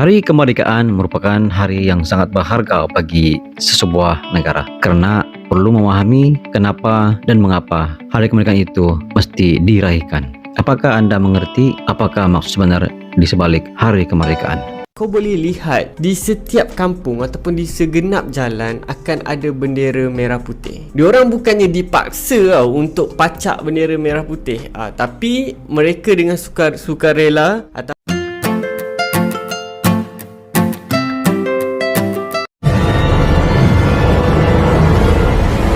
Hari kemerdekaan merupakan hari yang sangat berharga bagi sebuah negara karena perlu memahami kenapa dan mengapa hari kemerdekaan itu mesti diraihkan. Apakah Anda mengerti apakah maksud sebenar di sebalik hari kemerdekaan? Kau boleh lihat di setiap kampung ataupun di segenap jalan akan ada bendera merah putih. Diorang bukannya dipaksa untuk pacak bendera merah putih, tapi mereka dengan sukarela atau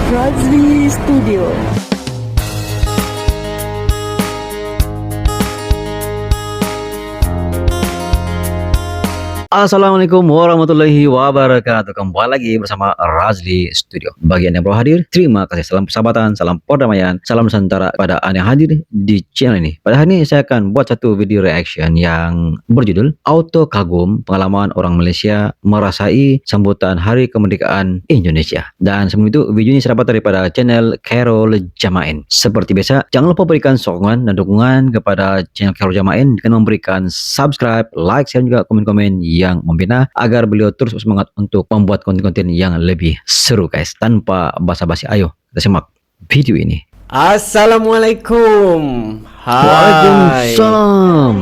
Razli Studio. Assalamualaikum warahmatullahi wabarakatuh. Kembali lagi bersama Razli Studio. Bagi Anda yang baru hadir, terima kasih. Salam persahabatan, salam perdamaian, salam Nusantara pada Anda yang hadir di channel ini. Pada hari ini saya akan buat satu video reaction yang berjudul Auto Kagum Pengalaman Orang Malaysia Merasai Sambutan Hari Kemerdekaan Indonesia. Dan sebelum itu, video ini saya dapat daripada channel Khairul Jamain. Seperti biasa, jangan lupa berikan sokongan dan dukungan kepada channel Khairul Jamain dengan memberikan subscribe, like, share, dan juga komen-komen yang membina agar beliau terus semangat untuk membuat konten-konten yang lebih seru, guys. Tanpa basa-basi, ayo kita simak video ini. Assalamualaikum. Hai. Waalaikumsalam.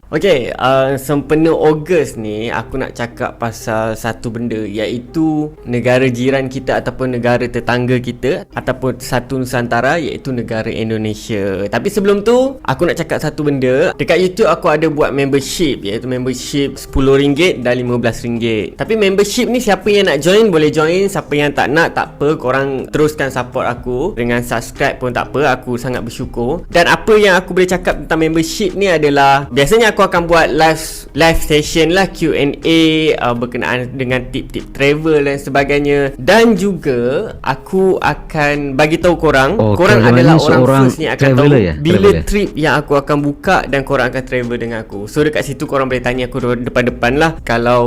Okey, sempena Ogos ni aku nak cakap pasal satu benda, iaitu negara jiran kita ataupun negara tetangga kita ataupun satu Nusantara, iaitu negara Indonesia. Tapi sebelum tu, aku nak cakap satu benda. Dekat YouTube aku ada buat membership, iaitu membership RM10 dan RM15. Tapi membership ni siapa yang nak join boleh join, siapa yang tak nak tak apa, korang teruskan support aku dengan subscribe pun tak apa, aku sangat bersyukur. Dan apa yang aku boleh cakap tentang membership ni adalah, biasanya aku akan buat live session lah, Q&A berkenaan dengan tip-tip travel dan sebagainya. Dan juga aku akan bagi tahu korang adalah orang first ni akan tahu bila trip yang aku akan buka dan korang akan travel dengan aku. So dekat situ korang boleh tanya aku depan-depan lah. Kalau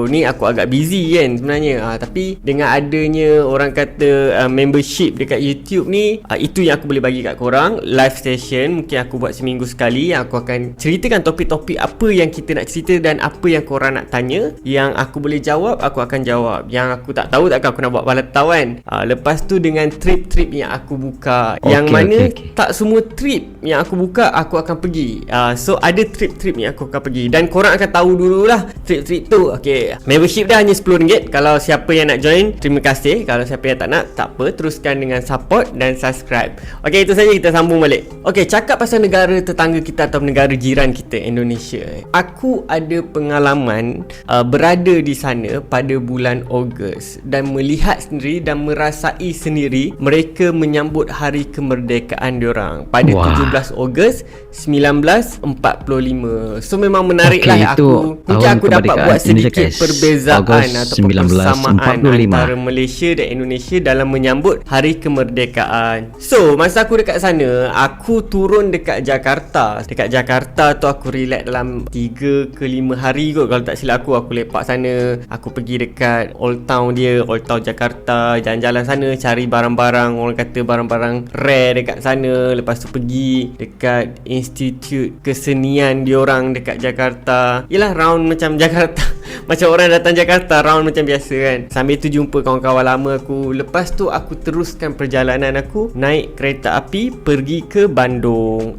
ni aku agak busy kan sebenarnya, tapi dengan adanya orang kata membership dekat YouTube ni, itu yang aku boleh bagi kat korang. Live session mungkin aku buat seminggu sekali, aku akan ceritakan topik-topik apa yang kita nak cerita dan apa yang korang nak tanya. Yang aku boleh jawab, aku akan jawab. Yang aku tak tahu, takkan aku nak buat kepala tahu kan. Lepas tu dengan trip-trip yang aku buka, yang mana tak semua trip yang aku buka aku akan pergi. So ada trip-trip yang aku akan pergi dan korang akan tahu dululah trip-trip tu. Okay, membership dah hanya RM10. Kalau siapa yang nak join, terima kasih. Kalau siapa yang tak nak, tak apa, teruskan dengan support dan subscribe. Okay, itu saja, kita sambung balik. Okay, cakap pasal negara tetangga kita atau negara jiran kita, Indonesia. Aku ada pengalaman berada di sana pada bulan Ogos dan melihat sendiri dan merasai sendiri mereka menyambut hari kemerdekaan diorang pada 17 Ogos 1945. So memang menarik lah. Mungkin aku dapat buat sedikit perbezaan ataupun persamaan antara Malaysia dan Indonesia dalam menyambut hari kemerdekaan. So masa aku dekat sana, aku turun dekat Jakarta. Dekat Jakarta tu aku relax dalam 3 ke 5 hari kot kalau tak silap aku lepak sana. Aku pergi dekat Old Town dia, Old Town Jakarta, jalan-jalan sana, cari barang-barang, orang kata barang-barang rare dekat sana. Lepas tu pergi dekat Institut Kesenian diorang dekat Jakarta. Yelah, round macam Jakarta macam orang datang Jakarta, round macam biasa kan. Sambil tu jumpa kawan-kawan lama aku. Lepas tu aku teruskan perjalanan aku naik kereta api pergi ke Bandung.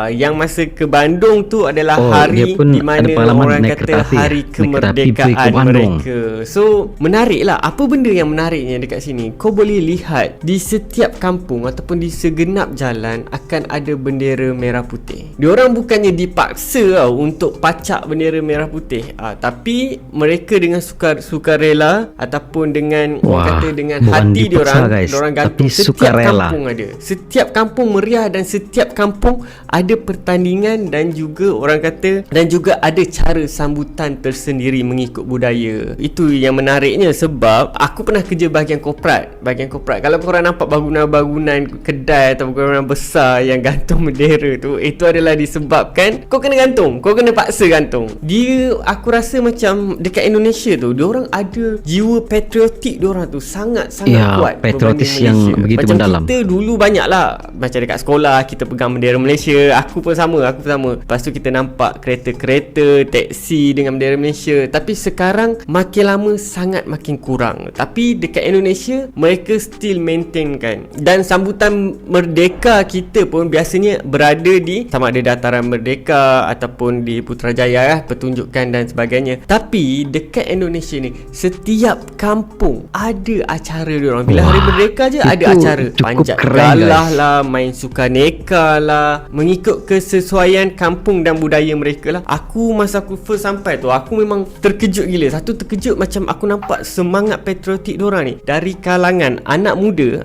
Yang masa ke Bandung tu adalah hari di mana orang kata hari kemerdekaan mereka. So menarik lah. Apa benda yang menariknya dekat sini? Kau boleh lihat di setiap kampung ataupun di segenap jalan akan ada bendera merah putih. Diorang bukannya dipaksa untuk pacak bendera merah putih, tapi mereka dengan sukarela ataupun dengan orang kata dengan hati diorang gantung. Setiap kampung ada, setiap kampung meriah dan setiap kampung ada pertandingan dan juga orang kata dan juga ada cara sambutan tersendiri mengikut budaya. Itu yang menariknya sebab aku pernah kerja bahagian korporat. Kalau korang nampak bangunan-bangunan kedai atau bangunan besar yang gantung bendera tu, itu adalah disebabkan kau kena gantung, kau kena paksa gantung. Dia, aku rasa macam macam dekat Indonesia tu, diorang ada jiwa patriotik diorang tu sangat-sangat Ya, kuat patriotis berbanding yang Malaysia. begitu Macam mendalam. kita dulu banyak lah, macam dekat sekolah kita pegang bendera Malaysia. Aku pun sama. Lepas tu kita nampak kereta-kereta, taksi dengan bendera Malaysia. Tapi sekarang makin lama sangat makin kurang. Tapi dekat Indonesia mereka still maintain kan. Dan sambutan merdeka kita pun biasanya berada di sama ada dataran Merdeka ataupun di Putrajaya pertunjukan dan sebagainya. Tapi dekat Indonesia ni setiap kampung ada acara diorang. Bila hari merdeka je ada acara. cukup Panjat keren, galah guys. lah, main sukaneka lah, mengikut kesesuaian kampung dan budaya mereka lah. Aku masa aku first sampai tu, aku memang terkejut gila. Satu terkejut macam aku nampak semangat patriotik diorang ni dari kalangan anak muda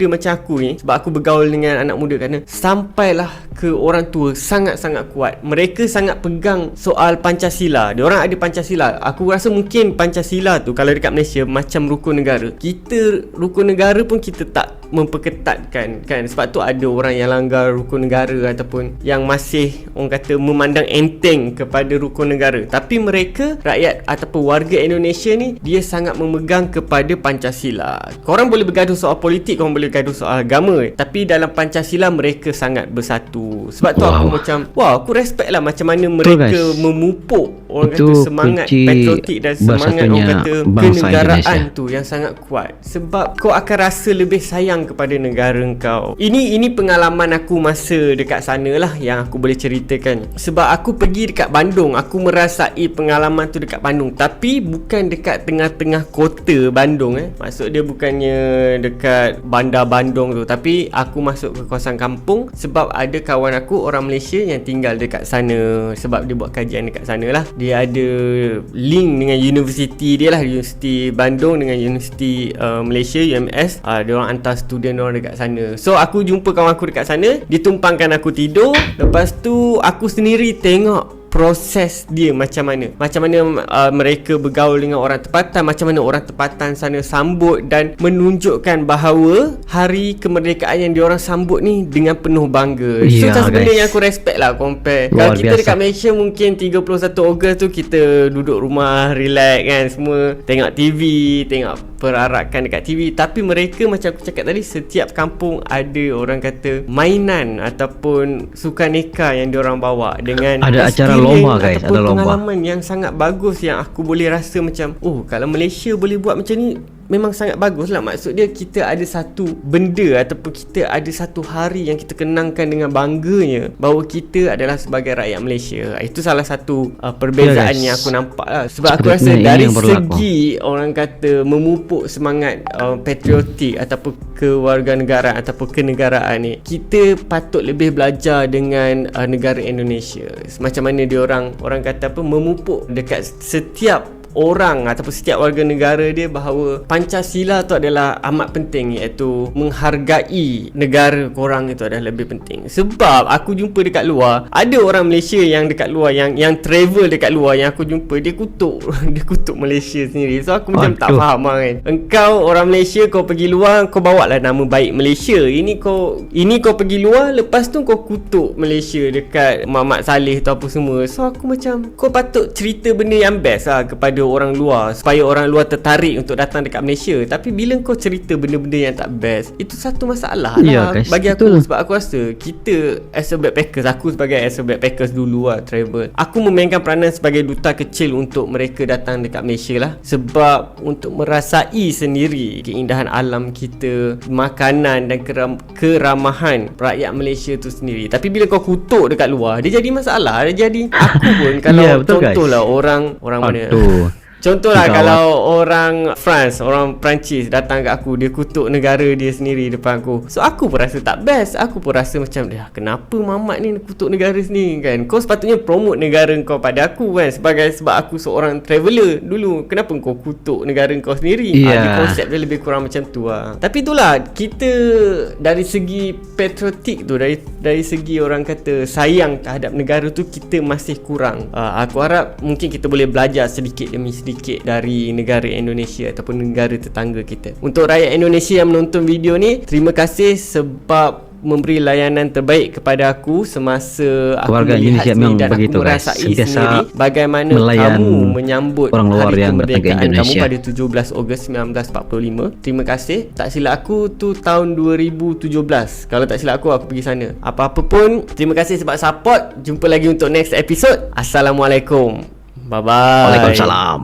macam aku ni, sebab aku bergaul dengan anak muda kerana sampailah ke orang tua sangat-sangat kuat. Mereka sangat pegang soal Pancasila. Diorang ada Pancasila. Aku rasa mungkin Pancasila tu kalau dekat Malaysia macam rukun negara. Kita rukun negara pun kita tak memperketatkan kan, sebab tu ada orang yang langgar rukun negara ataupun yang masih orang kata memandang enteng kepada rukun negara. Tapi mereka, rakyat ataupun warga Indonesia ni, dia sangat memegang kepada Pancasila. Korang boleh bergaduh soal politik, korang boleh bergaduh soal agama, tapi dalam Pancasila mereka sangat bersatu. Sebab tu aku macam aku respect lah macam mana mereka memupuk orang Itu kata semangat kunci patriotik dan semangat orang bersatunya kata bangsa kenegaraan Indonesia tu yang sangat kuat. Sebab kau akan rasa lebih sayang kepada negara kau. Ini pengalaman aku masa dekat sana lah yang aku boleh ceritakan. Sebab aku pergi dekat Bandung, aku merasai pengalaman tu dekat Bandung, tapi bukan dekat tengah-tengah kota Bandung Maksud dia bukannya dekat bandar Bandung tu, tapi aku masuk ke kawasan kampung sebab ada kawan aku orang Malaysia yang tinggal dekat sana. Sebab dia buat kajian dekat sana lah. Dia ada link dengan universiti dia lah, Universiti Bandung dengan Universiti Malaysia, UMS. Dia orang hantar student orang dekat sana. So aku jumpa kawan aku dekat sana, dia tumpangkan aku tidur. Lepas tu aku sendiri tengok proses dia macam mana mereka bergaul dengan orang tempatan, macam mana orang tempatan sana sambut dan menunjukkan bahawa hari kemerdekaan yang diorang sambut ni dengan penuh bangga. So macam benda yang aku respect lah compare. Kalau kita dekat Malaysia mungkin 31 Ogos tu kita duduk rumah relax kan, semua tengok TV, tengok perarakan dekat TV. Tapi mereka macam aku cakap tadi, setiap kampung ada orang kata mainan ataupun sukaneka yang diorang bawa dengan ada acara lomba guys, ataupun ada lomba. pengalaman yang sangat bagus yang aku boleh rasa macam kalau Malaysia boleh buat macam ni memang sangat bagus lah. Maksud dia kita ada satu benda ataupun kita ada satu hari yang kita kenangkan dengan bangganya bahawa kita adalah sebagai rakyat Malaysia. Itu salah satu perbezaan yang aku nampak lah. Sebab aku rasa dari segi orang kata memupuk semangat patriotik ataupun kewarganegaraan ataupun kenegaraan ni, kita patut lebih belajar dengan negara Indonesia. Macam mana dia orang kata memupuk dekat setiap orang ataupun setiap warga negara dia bahawa Pancasila tu adalah amat penting, iaitu menghargai negara korang itu adalah lebih penting. Sebab aku jumpa dekat luar, ada orang Malaysia yang dekat luar yang travel dekat luar yang aku jumpa, dia kutuk Malaysia sendiri. So aku macam tak faham lah kan. Engkau orang Malaysia, kau pergi luar, kau bawa lah nama baik Malaysia. Ini kau pergi luar, lepas tu kau kutuk Malaysia dekat Muhammad Saleh tu apa semua. So aku macam, kau patut cerita benda yang best lah kepada orang luar supaya orang luar tertarik untuk datang dekat Malaysia. Tapi bila kau cerita benda-benda yang tak best, itu satu masalah lah bagi aku. Sebab aku rasa kita as a backpackers, aku sebagai as a backpackers dulu lah travel, aku memainkan peranan sebagai duta kecil untuk mereka datang dekat Malaysia lah. Sebab untuk merasai sendiri keindahan alam kita, makanan dan keramahan rakyat Malaysia tu sendiri. Tapi bila kau kutuk dekat luar, dia jadi masalah. Dia jadi aku pun kalau contohlah orang mana contohlah kalau orang France, orang Perancis datang kat aku, dia kutuk negara dia sendiri depan aku. So aku pun rasa tak best. Aku pun rasa macam kenapa Mamat ni kutuk negara sendiri kan. Kau sepatutnya promote negara kau pada aku kan, sebab aku seorang traveller dulu. Kenapa kau kutuk negara kau sendiri? Konsep dia lebih kurang macam tu lah. Tapi itulah, kita dari segi patriotik tu, dari segi orang kata sayang terhadap negara tu, kita masih kurang. Aku harap mungkin kita boleh belajar sedikit demi sedikit dari negara Indonesia ataupun negara tetangga kita. Untuk rakyat Indonesia yang menonton video ni, terima kasih sebab memberi layanan terbaik kepada aku semasa aku Keluarga melihat Indonesia sendiri memang dan begitu, aku guys. merasai Sentiasa sendiri bagaimana melayan kamu menyambut orang luar hari yang datang ke kemerdekaan kamu Indonesia. pada 17 Ogos 1945. Terima kasih. Tak silap aku tu tahun 2017. Kalau tak silap aku pergi sana. Apa-apa pun, terima kasih sebab support. Jumpa lagi untuk next episode. Assalamualaikum. Bye-bye. Waalaikumsalam.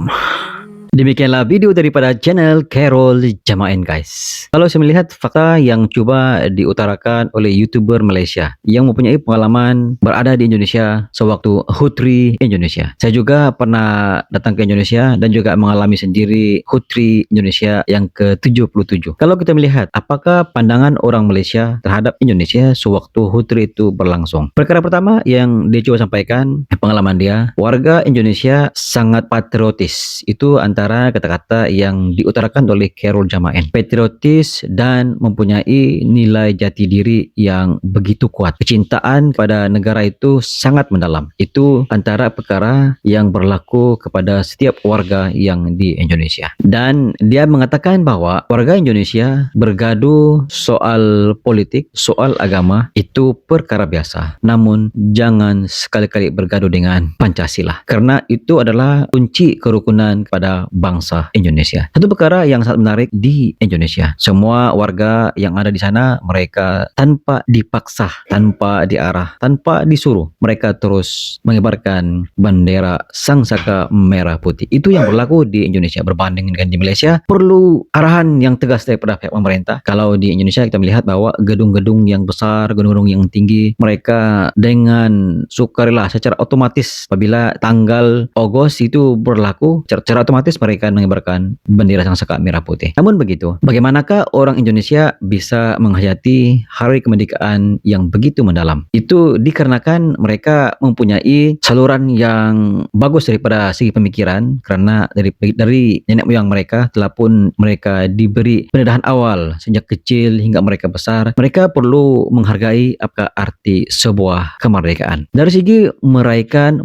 Demikianlah video daripada channel Carol Jamaen, guys. Kalau saya melihat fakta yang cuba diutarakan oleh YouTuber Malaysia yang mempunyai pengalaman berada di Indonesia sewaktu HUT-RI Indonesia. Saya juga pernah datang ke Indonesia dan juga mengalami sendiri HUT-RI Indonesia yang ke-77. Kalau kita melihat apakah pandangan orang Malaysia terhadap Indonesia sewaktu HUT-RI itu berlangsung. Perkara pertama yang dia cuba sampaikan, pengalaman dia, warga Indonesia sangat patriotis. Itu antara kata-kata yang diutarakan oleh Carol Jamaen. Patriotis dan mempunyai nilai jati diri yang begitu kuat. Kecintaan pada negara itu sangat mendalam. Itu antara perkara yang berlaku kepada setiap warga yang di Indonesia. Dan dia mengatakan bahwa warga Indonesia bergaduh soal politik, soal agama, itu perkara biasa. Namun jangan sekali-kali bergaduh dengan Pancasila. Karena itu adalah kunci kerukunan kepada bangsa Indonesia. Satu perkara yang sangat menarik di Indonesia. Semua warga yang ada di sana, mereka tanpa dipaksa, tanpa diarah, tanpa disuruh, mereka terus mengibarkan bendera Sangsaka Merah Putih. Itu yang berlaku di Indonesia. Berbanding dengan di Malaysia, perlu arahan yang tegas daripada pihak pemerintah. Kalau di Indonesia kita melihat bahwa gedung-gedung yang besar, gedung-gedung yang tinggi, mereka dengan sukarela secara otomatis apabila tanggal Ogos itu berlaku, secara otomatis mereka mengibarkan bendera Sangsaka Merah Putih. Namun begitu, bagaimanakah orang Indonesia bisa menghayati hari kemerdekaan yang begitu mendalam? Itu dikarenakan mereka mempunyai saluran yang bagus daripada segi pemikiran, karena dari nenek moyang mereka telah pun mereka diberi pendedahan awal sejak kecil hingga mereka besar. Mereka perlu menghargai apa arti sebuah kemerdekaan. Dari segi merayakan.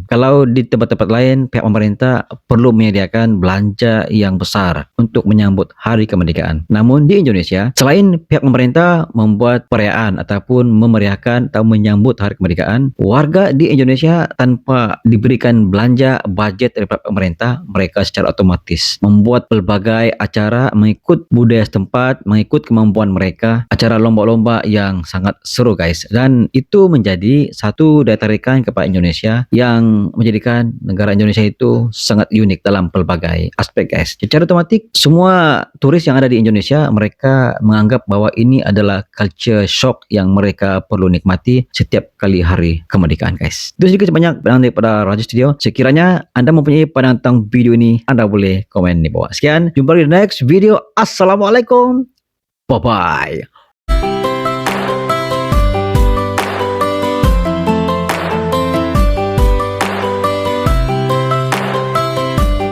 Kalau di tempat-tempat lain pihak pemerintah perlu menyediakan belanja yang besar untuk menyambut hari kemerdekaan. Namun di Indonesia, selain pihak pemerintah membuat perayaan ataupun memeriahkan atau menyambut hari kemerdekaan, warga di Indonesia tanpa diberikan belanja budget dari pemerintah, mereka secara otomatis membuat berbagai acara mengikut budaya setempat, mengikut kemampuan mereka, acara lomba-lomba yang sangat seru, guys. Dan itu menjadi satu daya tarikan kepada Indonesia yang menjadikan negara Indonesia itu sangat unik dalam pelbagai aspek, guys. Secara otomatis semua turis yang ada di Indonesia, mereka menganggap bahwa ini adalah culture shock yang mereka perlu nikmati setiap kali hari kemerdekaan, guys. Itu sedikit sebanyak pandangan daripada Raja Studio. Sekiranya anda mempunyai pandangan tentang video ini, anda boleh komen di bawah. Sekian, jumpa di next video. Assalamualaikum, bye bye.